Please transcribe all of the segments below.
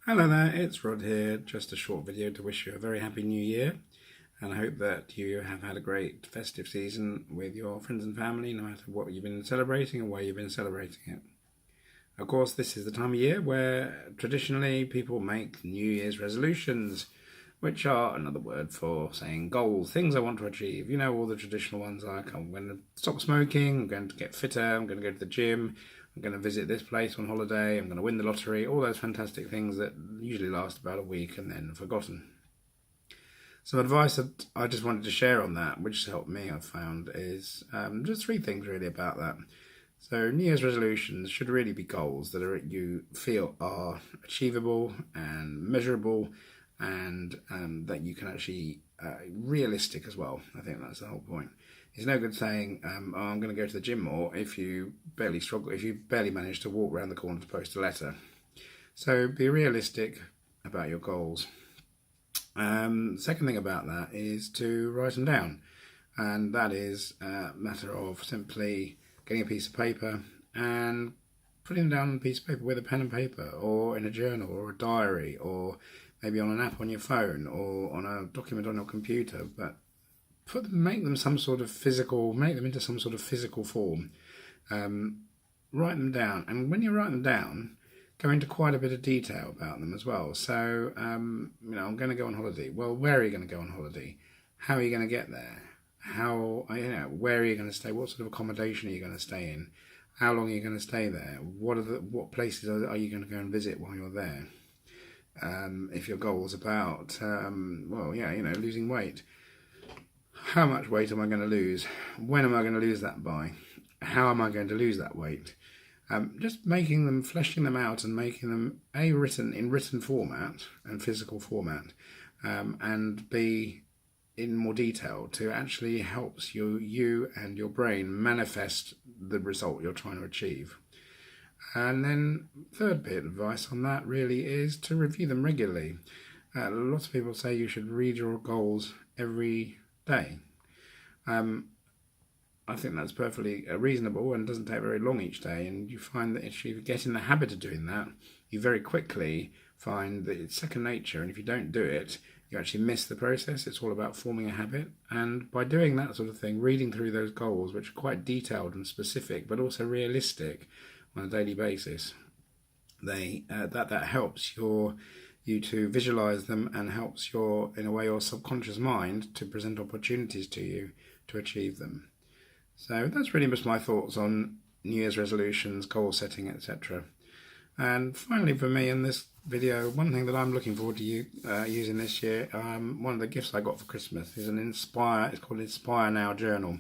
Hello there, it's Rod here. Just a short video to wish you a very happy new year, and I hope that you have had a great festive season with your friends and family, no matter what you've been celebrating or where you've been celebrating it. Of course, this is the time of year where traditionally people make New Year's resolutions, which are another word for saying goals, things I want to achieve. You know, all the traditional ones like I'm going to stop smoking, I'm going to get fitter, I'm going to go to the gym, I'm going to visit this place on holiday, I'm going to win the lottery, all those fantastic things that usually last about a week and then forgotten. Some advice that I just wanted to share on that, which has helped me, I've found, is just three things really about that. So New Year's resolutions should really be goals that you feel are achievable and measurable, and that you can actually realistic as well. I think that's the whole point. It's no good saying, oh, I'm going to go to the gym more if you barely manage to walk around the corner to post a letter. So be realistic about your goals. Second thing about that is to write them down, and that is a matter of simply getting a piece of paper and putting them down on a piece of paper with a pen and paper, or in a journal or a diary, or maybe on an app on your phone or on a document on your computer. But make them into some sort of physical form. Write them down, and when you write them down, go into quite a bit of detail about them as well. So, I'm going to go on holiday. Well, where are you going to go on holiday? How are you going to get there? Where are you going to stay? What sort of accommodation are you going to stay in? How long are you going to stay there? What places are you going to go and visit while you're there? If your goal is about, losing weight. How much weight am I going to lose? When am I going to lose that by? How am I going to lose that weight? Just fleshing them out and making them written in written format and physical format, and B, in more detail, to actually helps you and your brain manifest the result you're trying to achieve. And then third bit of advice on that really is to review them regularly. Lots of people say you should read your goals every day. I think that's perfectly reasonable and doesn't take very long each day. And you find that if you get in the habit of doing that, you very quickly find that it's second nature. And if you don't do it, you actually miss the process. It's all about forming a habit. And by doing that sort of thing, reading through those goals, which are quite detailed and specific, but also realistic on a daily basis, that helps you to visualize them, and helps your subconscious mind to present opportunities to you to achieve them. So that's really just my thoughts on New Year's resolutions, goal setting, etc. And finally, for me in this video, one thing that I'm looking forward to using this year, one of the gifts I got for Christmas is it's called Inspire Now Journal.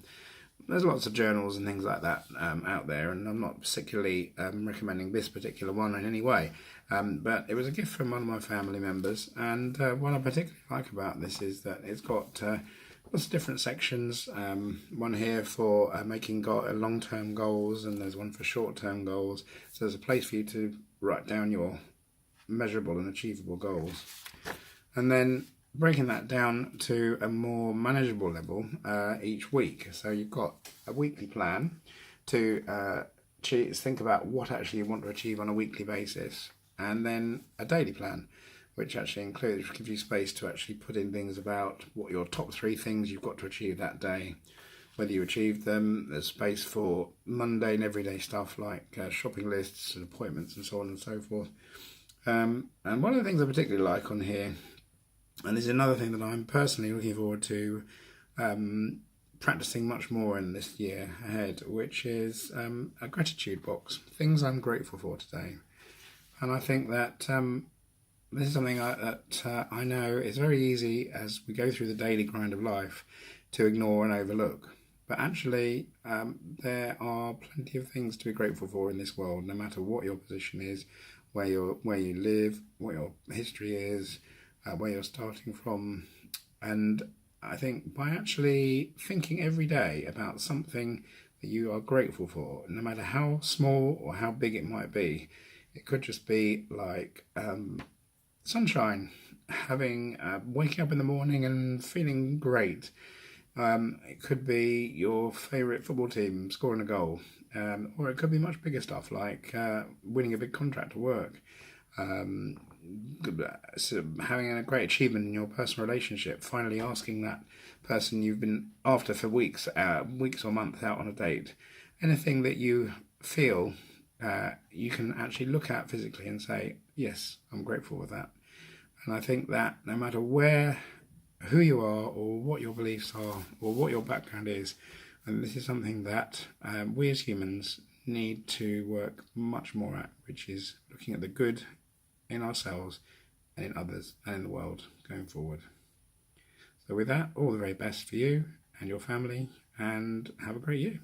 There's lots of journals and things like that out there, and I'm not particularly recommending this particular one in any way. But it was a gift from one of my family members, and what I particularly like about this is that it's got lots of different sections. One here for making long-term goals, and there's one for short-term goals. So there's a place for you to write down your measurable and achievable goals, and then breaking that down to a more manageable level each week. So you've got a weekly plan to think about what actually you want to achieve on a weekly basis, and then a daily plan, which actually gives you space to actually put in things about what your top 3 things you've got to achieve that day, whether you achieve them. There's space for mundane everyday stuff like shopping lists and appointments and so on and so forth. And one of the things I particularly like on here, and this is another thing that I'm personally looking forward to practicing much more in this year ahead, which is a gratitude box, things I'm grateful for today. And I think that this is something that I know is very easy as we go through the daily grind of life to ignore and overlook. But actually, there are plenty of things to be grateful for in this world, no matter what your position is, where you live, what your history is, where you're starting from. And I think by actually thinking every day about something that you are grateful for, no matter how small or how big it might be, it could just be like sunshine, waking up in the morning and feeling great. It could be your favourite football team scoring a goal, or it could be much bigger stuff like winning a big contract at work, having a great achievement in your personal relationship, finally asking that person you've been after for weeks or months out on a date, anything that you feel you can actually look at physically and say, yes, I'm grateful for that. And I think that no matter who you are or what your beliefs are or what your background is, and this is something that we as humans need to work much more at, which is looking at the good in ourselves and in others and in the world going forward. So with that, all the very best for you and your family, and have a great year.